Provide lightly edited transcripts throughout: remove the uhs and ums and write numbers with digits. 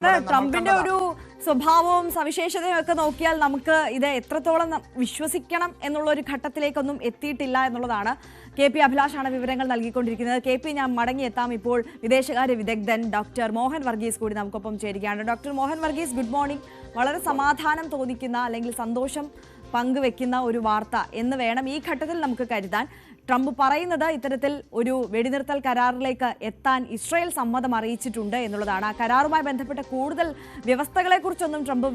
ട്രംപിന്റെ ഒരു സ്വഭാവവും സവിശേഷതയും ഒക്കെ നോക്കിയാൽ നമുക്ക് ഇത് എത്രത്തോളം വിശ്വസിക്കണം എന്നുള്ള ഒരു ഘട്ടത്തിലേക്കൊന്നും എത്തിയിട്ടില്ല എന്നുള്ളതാണ്. KP അഭിലാഷാണ് വിവരങ്ങൾ നൽകിക്കൊണ്ടിരിക്കുന്നത്. KP, ഞാൻ മടങ്ങിയെത്താം. ഇപ്പോൾ വിദേശകാര്യ വിദഗ്ധൻ ഡോക്ടർ മോഹൻ വർഗീസ് കൂടി നമുക്കൊപ്പം ചേരുകയാണ്. Doctor Mohan Varghese, good morning. വളരെ സമാധാനം തോന്നിക്കുന്ന അല്ലെങ്കിൽ സന്തോഷം പങ്കുവെക്കുന്ന ഒരു വാർത്ത എന്ന് വേണം ഈ ഘട്ടത്തിൽ നമുക്ക് കരുതാൻ. ട്രംപ് പറയുന്നത് ഇത്തരത്തിൽ ഒരു വെടിനിർത്തൽ കരാറിലേക്ക് എത്താൻ ഇസ്രായേൽ സമ്മതം അറിയിച്ചിട്ടുണ്ട് എന്നുള്ളതാണ്. ആ കരാറുമായി ബന്ധപ്പെട്ട കൂടുതൽ വ്യവസ്ഥകളെക്കുറിച്ചൊന്നും ട്രംപ്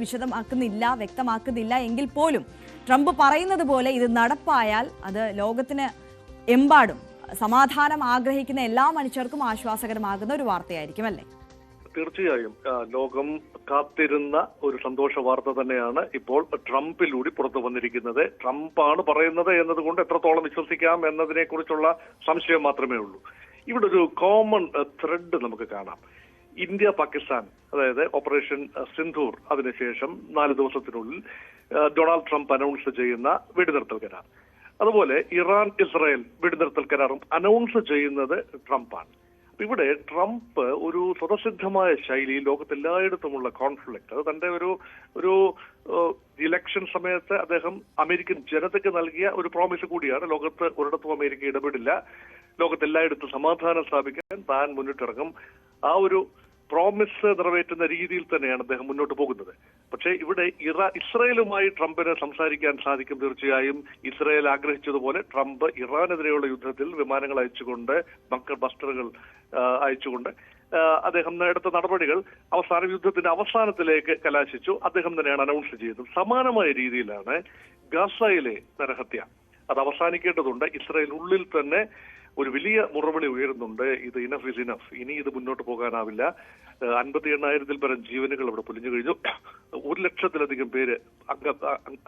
വ്യക്തമാക്കുന്നില്ല എങ്കിൽ പോലും ട്രംപ് പറയുന്നത് പോലെ ഇത് നടപ്പായാൽ അത് ലോകത്തിന് എമ്പാടും സമാധാനം ആഗ്രഹിക്കുന്ന എല്ലാ മനുഷ്യർക്കും ആശ്വാസകരമാകുന്ന ഒരു വാർത്തയായിരിക്കും, അല്ലേ? തീർച്ചയായും ലോകം കാത്തിരുന്ന ഒരു സന്തോഷ വാർത്ത തന്നെയാണ് ഇപ്പോൾ ട്രംപിലൂടെ പുറത്തു വന്നിരിക്കുന്നത്. ട്രംപാണ് പറയുന്നത് എന്നതുകൊണ്ട് എത്രത്തോളം വിശ്വസിക്കാം എന്നതിനെ കുറിച്ചുള്ള സംശയം മാത്രമേ ഉള്ളൂ. ഇവിടെ ഒരു കോമൺ ത്രെഡ് നമുക്ക് കാണാം. ഇന്ത്യ പാകിസ്ഥാൻ, അതായത് ഓപ്പറേഷൻ സിന്ധൂർ, അതിനുശേഷം 4 ദിവസത്തിനുള്ളിൽ ഡൊണാൾഡ് ട്രംപ് അനൗൺസ് ചെയ്യുന്ന വെടിനിർത്തൽ കരാർ, അതുപോലെ ഇറാൻ ഇസ്രായേൽ വെടിനിർത്തൽ കരാറും അനൗൺസ് ചെയ്യുന്നത് ട്രംപാണ്. ഇവിടെ ട്രംപ് ഒരു സ്വതസിദ്ധമായ ശൈലിയിൽ ലോകത്തെല്ലായിടത്തുമുള്ള കോൺഫ്ലിക്ട്, അത് തന്റെ ഒരു ഇലക്ഷൻ സമയത്ത് അദ്ദേഹം അമേരിക്കൻ ജനതയ്ക്ക് നൽകിയ ഒരു പ്രോമിസ് കൂടിയാണ്. ലോകത്ത് ഒരിടത്തും അമേരിക്ക ഇടപെടില്ല, ലോകത്തെല്ലായിടത്തും സമാധാനം സ്ഥാപിക്കാൻ താൻ മുന്നിട്ടിറങ്ങും. ആ ഒരു പ്രോമിസ് നിറവേറ്റുന്ന രീതിയിൽ തന്നെയാണ് അദ്ദേഹം മുന്നോട്ട് പോകുന്നത്. പക്ഷേ ഇവിടെ ഇസ്രായേലുമായി ട്രംപിന് സംസാരിക്കാൻ സാധിക്കും. തീർച്ചയായും ഇസ്രായേൽ ആഗ്രഹിച്ചതുപോലെ ട്രംപ് ഇറാനെതിരെയുള്ള യുദ്ധത്തിൽ വിമാനങ്ങൾ അയച്ചുകൊണ്ട്, ബങ്കർ ബസ്റ്ററുകൾ അയച്ചുകൊണ്ട് അദ്ദേഹം എടുത്ത നടപടികൾ യുദ്ധത്തിന്റെ അവസാനത്തിലേക്ക് കലാശിച്ചു. അദ്ദേഹം തന്നെയാണ് അനൗൺസ് ചെയ്തത്. സമാനമായ രീതിയിലാണ് ഗാസയിലെ നരഹത്യ. അത് അവസാനിക്കേണ്ടതുണ്ട്. ഇസ്രായേലിനുള്ളിൽ തന്നെ ഒരു വലിയ മുറവിളി ഉയരുന്നുണ്ട്. ഇത് ഇനഫ് ഇസ് ഇനഫ്, ഇനി ഇത് മുന്നോട്ട് പോകാനാവില്ല. 58,000-ൽ പരം ജീവനുകൾ ഇവിടെ പൊലിഞ്ഞു കഴിഞ്ഞു. 1,00,000-ലധികം പേര്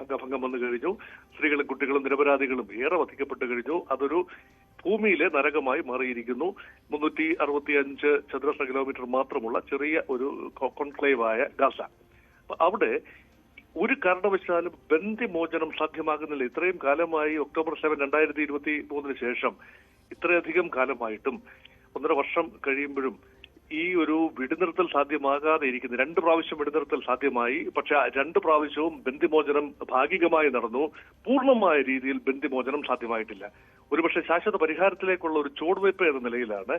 അംഗഭംഗം വന്നു കഴിഞ്ഞു. സ്ത്രീകളും കുട്ടികളും നിരപരാധികളും ഏറെ വധിക്കപ്പെട്ടു കഴിഞ്ഞു. അതൊരു ഭൂമിയിലെ നരകമായി മാറിയിരിക്കുന്നു. 365 ചതുരശ്ര കിലോമീറ്റർ മാത്രമുള്ള ചെറിയ ഒരു കോൺക്ലേവായ ഗാസ. അവിടെ ഒരു കാരണവശാലും ബന്ദിമോചനം സാധ്യമാകുന്നില്ല. ഇത്രയും കാലമായി ഒക്ടോബർ 7, 2023 ശേഷം ഇത്രയധികം കാലമായിട്ടും 1.5 വർഷം കഴിയുമ്പോഴും ഈ ഒരു വെടിനിർത്തൽ സാധ്യമാകാതെ ഇരിക്കുന്നു. 2 പ്രാവശ്യം വെടിനിർത്തൽ സാധ്യമായി, പക്ഷെ 2 പ്രാവശ്യവും ബന്ദിമോചനം ഭാഗികമായി നടന്നു. പൂർണ്ണമായ രീതിയിൽ ബന്ദിമോചനം സാധ്യമായിട്ടില്ല. ഒരുപക്ഷെ ശാശ്വത പരിഹാരത്തിലേക്കുള്ള ഒരു ചുവടുവയ്പ് എന്ന നിലയിലാണ്.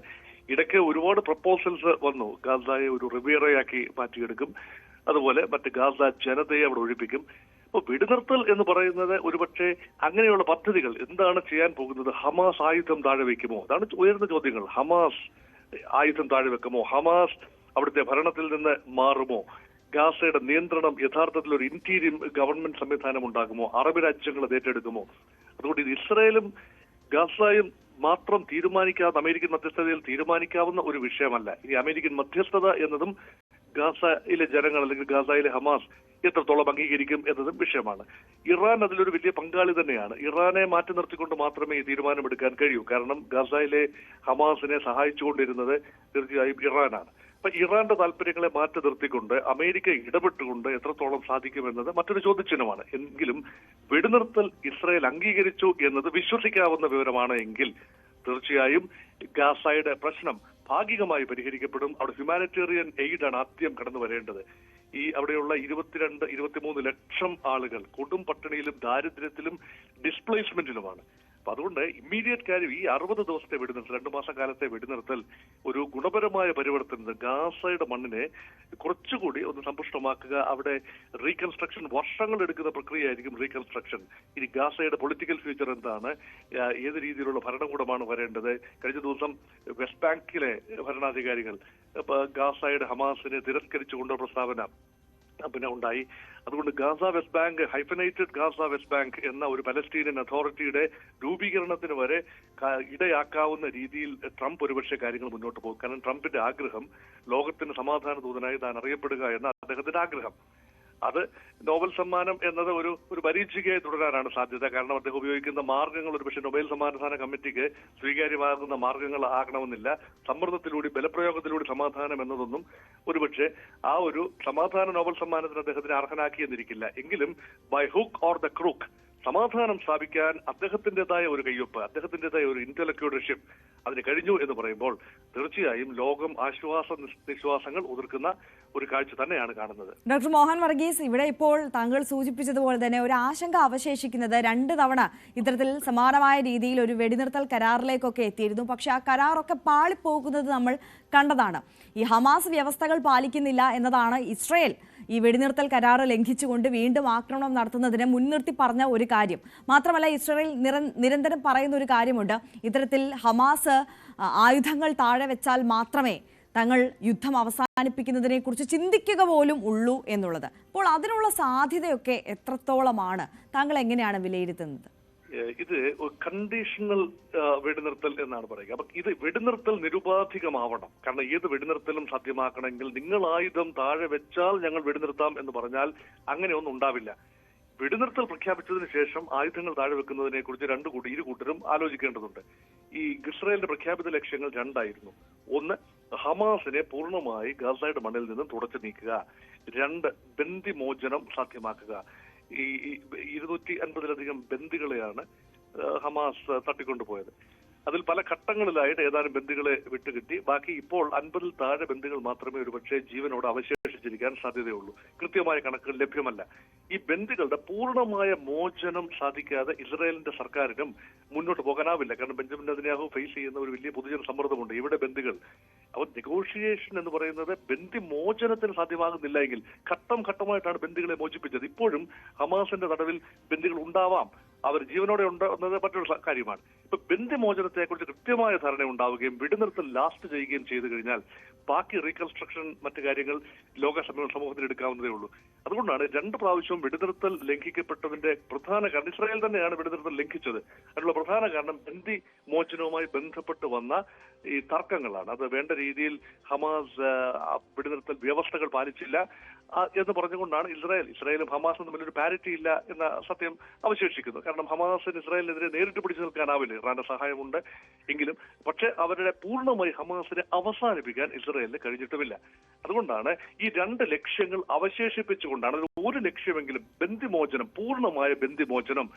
ഇടയ്ക്ക് ഒരുപാട് പ്രപ്പോസൽസ് വന്നു. ഗാസയെ ഒരു റിബിയറയാക്കി മാറ്റിയെടുക്കും, അതുപോലെ മറ്റ് ഗാസ ജനതയെ അവിടെ ഒഴിപ്പിക്കും. അപ്പൊ വെടിനിർത്തൽ എന്ന് പറയുന്നത് ഒരുപക്ഷെ അങ്ങനെയുള്ള പദ്ധതികൾ എന്താണ് ചെയ്യാൻ പോകുന്നത്? ഹമാസ് ആയുധം താഴെ വയ്ക്കുമോ? അതാണ് ഉയർന്ന ചോദ്യങ്ങൾ. ഹമാസ് ആയുധം താഴെ വെക്കുമോ? ഹമാസ് അവിടുത്തെ ഭരണത്തിൽ നിന്ന് മാറുമോ? ഗാസയുടെ നിയന്ത്രണം യഥാർത്ഥത്തിൽ ഒരു ഇന്റീരിയം ഗവൺമെന്റ് സംവിധാനം ഉണ്ടാകുമോ? അറബ് രാജ്യങ്ങൾ അത് ഏറ്റെടുക്കുമോ? അതുകൊണ്ട് ഇത് ഇസ്രായേലും ഗാസയും മാത്രം തീരുമാനിക്കാവുന്ന, അമേരിക്കൻ മധ്യസ്ഥതയിൽ തീരുമാനിക്കാവുന്ന ഒരു വിഷയമല്ല. ഇനി അമേരിക്കൻ മധ്യസ്ഥത എന്നതും ഗാസയിലെ ജനങ്ങൾ അല്ലെങ്കിൽ ഗാസയിലെ ഹമാസ് എത്രത്തോളം അംഗീകരിക്കും എന്നതും വിഷയമാണ്. ഇറാൻ അതിലൊരു വലിയ പങ്കാളി തന്നെയാണ്. ഇറാനെ മാറ്റി നിർത്തിക്കൊണ്ട് മാത്രമേ ഈ തീരുമാനമെടുക്കാൻ കഴിയൂ. കാരണം ഗാസയിലെ ഹമാസിനെ സഹായിച്ചുകൊണ്ടിരുന്നത് തീർച്ചയായും ഇറാനാണ്. അപ്പൊ ഇറാന്റെ താല്പര്യങ്ങളെ മാറ്റി നിർത്തിക്കൊണ്ട് അമേരിക്ക ഇടപെട്ടുകൊണ്ട് എത്രത്തോളം സാധിക്കുമെന്നത് മറ്റൊരു ചോദ്യചിഹ്നമാണ്. എങ്കിലും വെടിനിർത്തൽ ഇസ്രായേൽ അംഗീകരിച്ചു എന്നത് വിശ്വസിക്കാവുന്ന വിവരമാണ് എങ്കിൽ തീർച്ചയായും ഗാസയുടെ പ്രശ്നം ഭാഗികമായി പരിഹരിക്കപ്പെടും. അവിടെ ഹ്യൂമാനിറ്റേറിയൻ എയ്ഡാണ് ആദ്യം കടന്നു വരേണ്ടത്. അവിടെയുള്ള 22-23 ലക്ഷം ആളുകൾ കൊടും പട്ടിണിയിലും ദാരിദ്ര്യത്തിലും ഡിസ്പ്ലേസ്മെന്റിലുമാണ്. അപ്പൊ അതുകൊണ്ട് ഇമ്മീഡിയറ്റ് കാര്യം ഈ 60 ദിവസത്തെ വെടിനിർത്തൽ, 2 മാസ കാലത്തെ വെടിനിർത്തൽ ഒരു ഗുണപരമായ പരിവർത്തനം ഗാസയുടെ മണ്ണിനെ കുറച്ചുകൂടി ഒന്ന് സമ്പുഷ്ടമാക്കുക. അവിടെ റീകൺസ്ട്രക്ഷൻ വർഷങ്ങൾ എടുക്കുന്ന പ്രക്രിയയായിരിക്കും റീകൺസ്ട്രക്ഷൻ. ഇനി ഗാസയുടെ പൊളിറ്റിക്കൽ ഫ്യൂച്ചർ എന്താണ്? ഏത് രീതിയിലുള്ള ഭരണകൂടമാണ് വരേണ്ടത്? കഴിഞ്ഞ ദിവസം വെസ്റ്റ് ബാങ്കിലെ ഭരണാധികാരികൾ ഗാസയുടെ ഹമാസിനെ തിരസ്കരിച്ചുകൊണ്ട് പ്രസ്താവന ഉണ്ടായി. അതുകൊണ്ട് Gaza West Bank, hyphenated Gaza West Bank എന്ന ഒരു പലസ്തീനിയൻ അതോറിറ്റിയുടെ രൂപീകരണത്തിന് വരെ ഇടയാക്കാവുന്ന രീതിയിൽ ട്രംപ് ഒരുപക്ഷെ കാര്യങ്ങൾ മുന്നോട്ട് പോകും. കാരണം ട്രംപിന്റെ ആഗ്രഹം ലോകത്തിന് സമാധാന ദൂതനായി താൻ അറിയപ്പെടുക എന്ന അദ്ദേഹത്തിന്റെ ആഗ്രഹം. അത് നോബൽ സമ്മാനം എന്നത് ഒരു പരീക്ഷയ്ക്കായി തുടരാനാണ് സാധ്യത. കാരണം അദ്ദേഹം ഉപയോഗിക്കുന്ന മാർഗങ്ങൾ ഒരുപക്ഷെ നൊബേൽ സമ്മാനദാന കമ്മിറ്റിക്ക് സ്വീകാര്യമാകുന്ന മാർഗങ്ങൾ ആകണമെന്നില്ല. സമ്മർദ്ദത്തിലൂടെ, ബലപ്രയോഗത്തിലൂടെ സമാധാനം എന്നതൊന്നും ഒരുപക്ഷെ ആ ഒരു സമാധാന നോബൽ സമ്മാനത്തിന് അദ്ദേഹത്തിന് അർഹനാക്കിയെന്നിരിക്കില്ല. എങ്കിലും by hook or the crook സമാധാനം സ്ഥാപിക്കാൻ അദ്ദേഹത്തിൻ്റെതായ ഒരു കയ്യൊപ്പ്, അദ്ദേഹത്തിൻ്റെതായ ഒരു ഇന്റലക്ച്വൽഷിപ്പ് അതിന് കഴിഞ്ഞു എന്ന് പറയുമ്പോൾ തീർച്ചയായും ലോകം നിശ്വാസങ്ങൾ ഉതിർക്കുന്ന ഒരു കാഴ്ച തന്നെയാണ് കാണുന്നത്. ഡോക്ടർ മോഹൻ വർഗീസ്, ഇവിടെ ഇപ്പോൾ താങ്കൾ സൂചിപ്പിച്ചതുപോലെ തന്നെ ഒരു ആശങ്ക അവശേഷിക്കുന്നത് 2 തവണ ഇത്തരത്തിൽ സമാനമായ രീതിയിൽ ഒരു വെടിനിർത്തൽ കരാറിലേക്കൊക്കെ എത്തിയിരുന്നു. പക്ഷെ ആ കരാറൊക്കെ പാളിപ്പോകുന്നത് നമ്മൾ കണ്ടതാണ്. ഈ ഹമാസ് വ്യവസ്ഥകൾ പാലിക്കുന്നില്ല എന്നതാണ് ഇസ്രയേൽ ഈ വെടിനിർത്തൽ കരാർ ലംഘിച്ചുകൊണ്ട് വീണ്ടും ആക്രമണം നടത്തുന്നതിനെ മുൻനിർത്തി പറഞ്ഞ ഒരു കാര്യം. മാത്രമല്ല ഇസ്രയേൽ നിരന്തരം പറയുന്ന ഒരു കാര്യമുണ്ട്, ഇത്തരത്തിൽ ഹമാസ് ആയുധങ്ങൾ താഴെ വെച്ചാൽ മാത്രമേ തങ്ങൾ യുദ്ധം അവസാനിപ്പിക്കുന്നതിനെ കുറിച്ച് ചിന്തിക്കുക പോലും ഉള്ളൂ എന്നുള്ളത്. അപ്പോൾ അതിനുള്ള സാധ്യതയൊക്കെ എത്രത്തോളമാണ്? താങ്കൾ എങ്ങനെയാണ് വിലയിരുത്തുന്നത്? ഇത് കണ്ടീഷണൽ വെടിനിർത്തൽ എന്നാണ് പറയുക. അപ്പൊ ഇത് വെടിനിർത്തൽ നിരുപാധികമാവണം. കാരണം ഏത് വെടിനിർത്തലും സാധ്യമാക്കണമെങ്കിൽ നിങ്ങൾ ആയുധം താഴെ വെച്ചാൽ ഞങ്ങൾ വെടിനിർത്താം എന്ന് പറഞ്ഞാൽ അങ്ങനെയൊന്നും ഉണ്ടാവില്ല. വെടിനിർത്തൽ പ്രഖ്യാപിച്ചതിന് ശേഷം ആയുധങ്ങൾ താഴെ വെക്കുന്നതിനെ കുറിച്ച് ഇരു കൂട്ടരും ആലോചിക്കേണ്ടതുണ്ട്. ഈ ഇസ്രായേലിന്റെ പ്രഖ്യാപിത ലക്ഷ്യങ്ങൾ 2 ആയിരുന്നു. ഒന്ന്, ഹമാസിനെ പൂർണ്ണമായി ഗാസയുടെ മണ്ണിൽ നിന്നും തുടച്ചു നീക്കുക. 2, ബന്ദിമോചനം സാധ്യമാക്കുക. ഈ 250-ലധികം ബന്ദികളെയാണ് ഹമാസ് തട്ടിക്കൊണ്ടുപോയത്. അതിൽ പല ഘട്ടങ്ങളിലായിട്ട് ഏതാനും ബന്ദികളെ വിട്ടുകിട്ടി. ബാക്കി ഇപ്പോൾ 50-ൽ താഴെ ബന്ദികൾ മാത്രമേ ഒരുപക്ഷെ ജീവനോട് അവശേഷിച്ചിരിക്കാൻ സാധ്യതയുള്ളൂ. കൃത്യമായ കണക്കുകൾ ലഭ്യമല്ല. ഈ ബന്ദികളുടെ പൂർണ്ണമായ മോചനം സാധിക്കാതെ ഇസ്രായേലിന്റെ സർക്കാരിനും മുന്നോട്ട് പോകാനാവില്ല. കാരണം ബെഞ്ചമിൻ നെതന്യാഹു ഫേസ് ചെയ്യുന്ന ഒരു വലിയ പൊതുജന സമ്മർദ്ദമുണ്ട്. ഇവിടെ ബന്ദികൾ നെഗോഷിയേഷൻ എന്ന് പറയുന്നത് ബന്ദി മോചനത്തിന് സാധ്യമാകുന്നില്ല എങ്കിൽ ഘട്ടം ഘട്ടമായിട്ടാണ് ബന്ദികളെ മോചിപ്പിച്ചത്. ഇപ്പോഴും ഹമാസിന്റെ തടവിൽ ബന്ദികൾ ഉണ്ടാവാം, അവർ ജീവനോടെ ഉണ്ട് എന്നത് മറ്റൊരു കാര്യമാണ്. ഇപ്പൊ ബന്ദിമോചനത്തെ കുറിച്ച് കൃത്യമായ ധാരണ ഉണ്ടാവുകയും വെടിനിർത്തൽ ലാസ്റ്റ് ചെയ്യുകയും ചെയ്തു കഴിഞ്ഞാൽ ബാക്കി റീകൺസ്ട്രക്ഷൻ മറ്റു കാര്യങ്ങൾ ലോക സമൂഹത്തിന് എടുക്കാവുന്നതേ ഉള്ളൂ. അതുകൊണ്ടാണ് 2 പ്രാവശ്യവും വെടിനിർത്തൽ ലംഘിക്കപ്പെട്ടതിന്റെ പ്രധാന കാരണം ഇസ്രായേൽ തന്നെയാണ് വെടിനിർത്തൽ ലംഘിച്ചത്. അതിനുള്ള പ്രധാന കാരണം ബന്ദി മോചനവുമായി ബന്ധപ്പെട്ട് വന്ന ഈ തർക്കങ്ങളാണ്. അത് വേണ്ട രീതിയിൽ ഹമാസ് വെടിനിർത്തൽ വ്യവസ്ഥകൾ പാലിച്ചില്ല എന്ന് പറഞ്ഞുകൊണ്ടാണ് ഇസ്രായേലും ഹമാസും തമ്മിലൊരു പാരിറ്റി ഇല്ല എന്ന സത്യം അവശേഷിക്കുന്നു. കാരണം ഹമാസിന് ഇസ്രായേലിനെതിരെ നേരിട്ട് പിടിച്ചു നിൽക്കാനാവില്ല, ഇറാന്റെ സഹായമുണ്ട് എങ്കിലും. പക്ഷെ അവരുടെ പൂർണ്ണമായി ഹമാസിനെ അവസാനിപ്പിക്കാൻ ഇസ്രായേലിന് കഴിഞ്ഞിട്ടുമില്ല. അതുകൊണ്ടാണ് ഈ 2 ലക്ഷ്യങ്ങൾ അവശേഷിപ്പിച്ചുകൊണ്ടാണ് ഒരു ലക്ഷ്യമെങ്കിലും ബന്ദിമോചനം, പൂർണ്ണമായ ബന്ദിമോചനം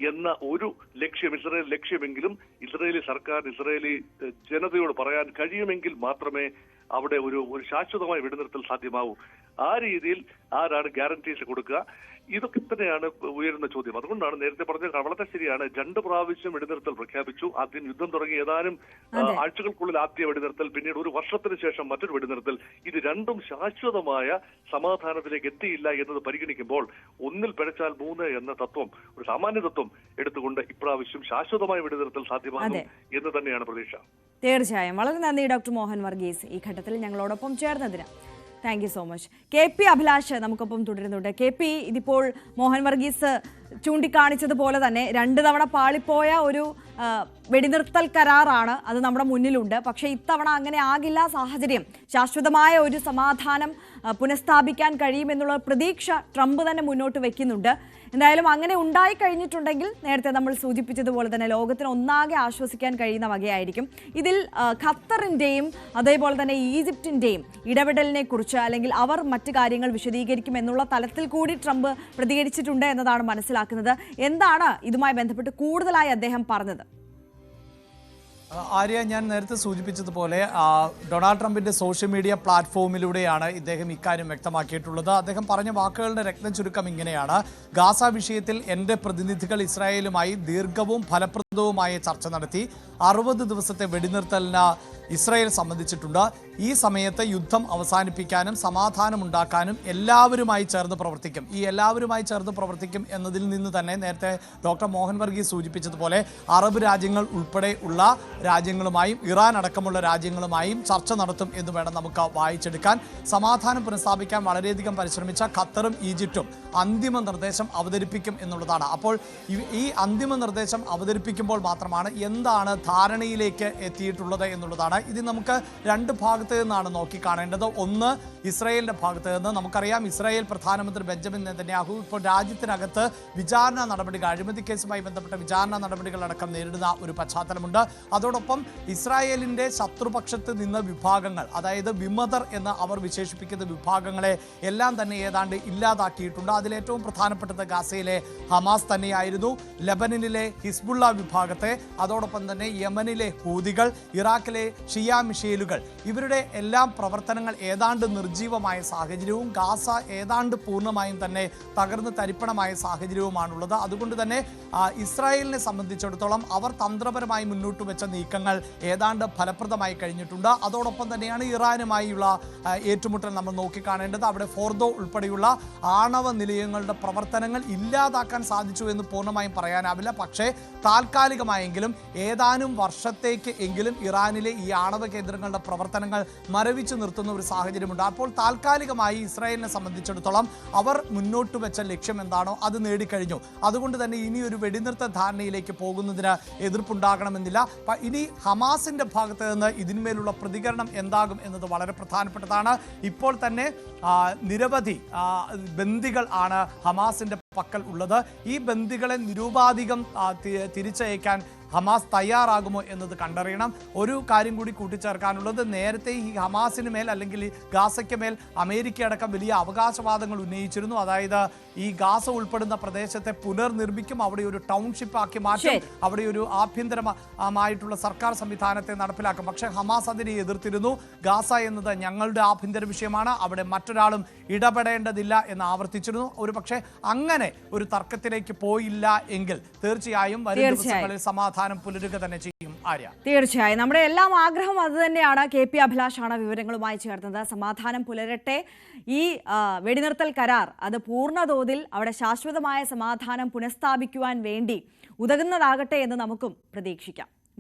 എന്ന ഒരു ലക്ഷ്യം, ഇസ്രായേൽ ലക്ഷ്യമെങ്കിലും ഇസ്രായേലി സർക്കാർ, ഇസ്രായേലി ജനതയോട് പറയാൻ കഴിയുമെങ്കിൽ മാത്രമേ അവിടെ ഒരു ശാശ്വതമായ വെടിനിർത്തൽ സാധ്യമാവൂ. ആ രീതിയിൽ ആരാണ് ഗ്യാരണ്ടീസ് കൊടുക്കുക? ഇതൊക്കെ തന്നെയാണ് ഉയരുന്ന ചോദ്യം. അതുകൊണ്ടാണ് നേരത്തെ പറഞ്ഞത് വളരെ ശരിയാണ്. 2 പ്രാവശ്യം വെടിനിർത്തൽ പ്രഖ്യാപിച്ചു. ആദ്യം യുദ്ധം തുടങ്ങി ഏതാനും ആഴ്ചകൾക്കുള്ളിൽ ആദ്യ വെടിനിർത്തൽ, പിന്നീട് 1 വർഷത്തിന് ശേഷം മറ്റൊരു വെടിനിർത്തൽ. ഇത് 2ഉം ശാശ്വതമായ സമാധാനത്തിലേക്ക് എത്തിയില്ല എന്നത് പരിഗണിക്കുമ്പോൾ 1-ൽ പിഴച്ചാൽ 3 എന്ന തത്വം, ഒരു സാമാന്യ തത്വം എടുത്തുകൊണ്ട് ഇപ്രാവശ്യം ശാശ്വതമായ വെടിനിർത്തൽ സാധ്യമാകും എന്ന് തന്നെയാണ് പ്രതീക്ഷ. തീർച്ചയായും. വളരെ നന്ദി ഡോക്ടർ മോഹൻ വർഗീസ്, ഈ ഘട്ടത്തിൽ ഞങ്ങളോടൊപ്പം ചേർന്നതിന്. Thank you so much. KP Abhilash നമുക്കൊപ്പം തുടരുന്നുണ്ട്. KP, ഇതിപ്പോൾ മോഹൻ വർഗീസ് ചൂണ്ടിക്കാണിച്ചതുപോലെ തന്നെ 2 തവണ പാളിപ്പോയ ഒരു വെടിനിർത്തൽ കരാറാണ് അത് നമ്മുടെ മുന്നിലുണ്ട്. പക്ഷേ ഇത്തവണ അങ്ങനെ ആകില്ല. സാഹചര്യം, ശാശ്വതമായ ഒരു സമാധാനം പുനഃസ്ഥാപിക്കാൻ കഴിയുമെന്നുള്ള പ്രതീക്ഷ ട്രംപ് തന്നെ മുന്നോട്ട് വെക്കുന്നുണ്ട്. എന്തായാലും അങ്ങനെ ഉണ്ടായി കഴിഞ്ഞിട്ടുണ്ടെങ്കിൽ നേരത്തെ നമ്മൾ സൂചിപ്പിച്ചതുപോലെ തന്നെ ലോകത്തിന് ഒന്നാകെ ആശ്വസിക്കാൻ കഴിയുന്ന വകയായിരിക്കും. ഇതിൽ ഖത്തറിൻ്റെയും അതേപോലെ തന്നെ ഈജിപ്തിൻ്റെയും ഇടപെടലിനെ കുറിച്ച്, അല്ലെങ്കിൽ അവർ മറ്റു കാര്യങ്ങൾ വിശദീകരിക്കും എന്നുള്ള തലത്തിൽ കൂടി ട്രംപ് പ്രതികരിച്ചിട്ടുണ്ട് എന്നതാണ് മനസ്സിലാക്കുന്നത്. എന്താണ് ഇതുമായി ബന്ധപ്പെട്ട് കൂടുതലായി അദ്ദേഹം പറഞ്ഞത്? ആര്യ, ഞാൻ നേരത്തെ സൂചിപ്പിച്ചതുപോലെ ഡൊണാൾഡ് ട്രംപിന്റെ സോഷ്യൽ മീഡിയ പ്ലാറ്റ്ഫോമിലൂടെയാണ് ഇദ്ദേഹം ഇക്കാര്യം വ്യക്തമാക്കിയിട്ടുള്ളത്. അദ്ദേഹം പറഞ്ഞ വാക്കുകളുടെ രത്ന ചുരുക്കം ഇങ്ങനെയാണ്: ഗാസ വിഷയത്തിൽ എൻ്റെ പ്രതിനിധികൾ ഇസ്രായേലുമായി ദീർഘവും ഫലപ്രദവുമായ ചർച്ച നടത്തി. 60 ദിവസത്തെ വെടിനിർത്തലിന് ഇസ്രായേൽ സമ്മതിച്ചിട്ടുണ്ട്. ഈ സമയത്ത് യുദ്ധം അവസാനിപ്പിക്കാനും സമാധാനമുണ്ടാക്കാനും എല്ലാവരുമായി ചേർന്ന് പ്രവർത്തിക്കും. ഈ എല്ലാവരുമായി ചേർന്ന് പ്രവർത്തിക്കും എന്നതിൽ നിന്ന് തന്നെ നേരത്തെ ഡോക്ടർ മോഹൻ വർഗീസ് സൂചിപ്പിച്ചതുപോലെ അറബ് രാജ്യങ്ങൾ ഉൾപ്പെടെ ഉള്ള രാജ്യങ്ങളുമായും ഇറാൻ അടക്കമുള്ള രാജ്യങ്ങളുമായും ചർച്ച നടത്തും എന്ന് വേണം നമുക്ക് വായിച്ചെടുക്കാൻ. സമാധാനം പുനഃസ്ഥാപിക്കാൻ വളരെയധികം പരിശ്രമിച്ച ഖത്തറും ഈജിപ്തും അന്തിമ നിർദ്ദേശം അവതരിപ്പിക്കും എന്നുള്ളതാണ്. അപ്പോൾ ഈ അന്തിമ നിർദ്ദേശം അവതരിപ്പിക്കുമ്പോൾ മാത്രമാണ് എന്താണ് ധാരണയിലേക്ക് എത്തിയിട്ടുള്ളത് എന്നുള്ളതാണ്. ഇത് നമുക്ക് 2 ഭാഗത്ത് ഭാഗത്ത് നിന്നാണ് നോക്കിക്കാണേണ്ടത്. ഒന്ന്, ഇസ്രായേലിന്റെ ഭാഗത്ത് നിന്ന്. നമുക്കറിയാം ഇസ്രായേൽ പ്രധാനമന്ത്രി ബെഞ്ചമിൻ നെതന്യാഹു ഇപ്പോൾ രാജ്യത്തിനകത്ത് വിചാരണ നടപടികൾ, അഴിമതി കേസുമായി ബന്ധപ്പെട്ട വിചാരണ നടപടികളടക്കം നേരിടുന്ന ഒരു പശ്ചാത്തലമുണ്ട്. അതോടൊപ്പം ഇസ്രായേലിന്റെ ശത്രുപക്ഷത്ത് നിന്ന് വിഭാഗങ്ങൾ, അതായത് വിമതർ എന്ന് അവർ വിശേഷിപ്പിക്കുന്ന വിഭാഗങ്ങളെ എല്ലാം തന്നെ ഏതാണ്ട് ഇല്ലാതാക്കിയിട്ടുണ്ട്. അതിലേറ്റവും പ്രധാനപ്പെട്ടത് ഗാസയിലെ ഹമാസ് തന്നെയായിരുന്നു. ലബനനിലെ ഹിസ്ബുള്ള വിഭാഗത്തെ, അതോടൊപ്പം തന്നെ യമനിലെ ഹൂതികൾ, ഇറാഖിലെ ഷിയ മിഷേലുകൾ, ഇവരുടെ എല്ലാം പ്രവർത്തനങ്ങൾ ഏതാണ്ട് നിർജീവമായ സാഹചര്യവും ഗാസ ഏതാണ്ട് പൂർണ്ണമായും തന്നെ തകർന്ന് തരിപ്പണമായ സാഹചര്യവുമാണുള്ളത്. അതുകൊണ്ട് തന്നെ ഇസ്രായേലിനെ സംബന്ധിച്ചിടത്തോളം അവർ തന്ത്രപരമായി മുന്നോട്ട് വെച്ച നീക്കങ്ങൾ ഏതാണ്ട് ഫലപ്രദമായി കഴിഞ്ഞിട്ടുണ്ട്. അതോടൊപ്പം തന്നെയാണ് ഇറാനുമായുള്ള ഏറ്റുമുട്ടൽ നമ്മൾ നോക്കിക്കാണേണ്ടത്. അവിടെ ഫോർദോ ഉൾപ്പെടെയുള്ള ആണവ നിലയങ്ങളുടെ പ്രവർത്തനങ്ങൾ ഇല്ലാതാക്കാൻ സാധിച്ചു എന്ന് പൂർണ്ണമായും പറയാനാവില്ല. പക്ഷേ താൽക്കാലികമായെങ്കിലും ഏതാനും വർഷത്തേക്ക് എങ്കിലും ഇറാനിലെ ഈ ആണവ കേന്ദ്രങ്ങളുടെ പ്രവർത്തനങ്ങൾ മരവിച്ചു നിർത്തുന്ന ഒരു സാഹചര്യമുണ്ട്. അപ്പോൾ താൽക്കാലികമായി ഇസ്രായേലിനെ സംബന്ധിച്ചിടത്തോളം അവർ മുന്നോട്ട് വെച്ച ലക്ഷ്യം എന്താണോ അത് നേടിക്കഴിഞ്ഞു. അതുകൊണ്ട് തന്നെ ഇനി ഒരു വെടിനിർത്തൽ ധാരണയിലേക്ക് പോകുന്നതിന് എതിർപ്പുണ്ടാകണമെന്നില്ല. ഇനി ഹമാസിന്റെ ഭാഗത്ത് നിന്ന് ഇതിന്മേലുള്ള പ്രതികരണം എന്താകും എന്നത് വളരെ പ്രധാനപ്പെട്ടതാണ്. ഇപ്പോൾ തന്നെ നിരവധി ബന്ദികൾ ആണ് ഹമാസിന്റെ പക്കൽ ഉള്ളത്. ഈ ബന്ദികളെ നിരുപാധികം തിരിച്ചയക്കാൻ ഹമാസ് തയ്യാറാകുമോ എന്നത് കണ്ടറിയണം. ഒരു കാര്യം കൂടി കൂട്ടിച്ചേർക്കാനുള്ളത്, നേരത്തെ ഈ ഹമാസിന് മേൽ അല്ലെങ്കിൽ ഗാസയ്ക്ക് മേൽ അമേരിക്ക അടക്കം വലിയ അവകാശവാദങ്ങൾ ഉന്നയിച്ചിരുന്നു. അതായത് ഈ ഗാസ ഉൾപ്പെടുന്ന പ്രദേശത്തെ പുനർനിർമ്മിക്കും, അവിടെ ഒരു ടൗൺഷിപ്പ് ആക്കി മാറ്റും, അവിടെ ഒരു ആഭ്യന്തരമായിട്ടുള്ള സർക്കാർ സംവിധാനത്തെ നടപ്പിലാക്കും. പക്ഷേ ഹമാസ് അതിനെ എതിർത്തിരുന്നു. ഗാസ എന്നത് ഞങ്ങളുടെ ആഭ്യന്തര വിഷയമാണ്, അവിടെ മറ്റൊരാളും ഇടപെടേണ്ടതില്ല എന്ന് ആവർത്തിച്ചിരുന്നു. ഒരു പക്ഷേ അങ്ങനെ ഒരു തർക്കത്തിലേക്ക് പോയില്ല എങ്കിൽ തീർച്ചയായും വരും ദിവസങ്ങളിൽ സമാധാനം പുലരുക തന്നെ ചെയ്യും. ആര്യ, തീർച്ചയായും നമ്മുടെ എല്ലാം ആഗ്രഹം അത് തന്നെയാണ്. KP അഭിലാഷാണ് വിവരങ്ങളുമായി ചേർന്നത്. സമാധാനം പുലരട്ടെ. ഈ വെടിനിർത്തൽ കരാർ അത് പൂർണ്ണതോതിൽ അവിടെ ശാശ്വതമായ സമാധാനം പുനഃസ്ഥാപിക്കുവാൻ വേണ്ടി ഉതകുന്നതാകട്ടെ എന്ന് നമുക്കും പ്രതീക്ഷിക്കാം.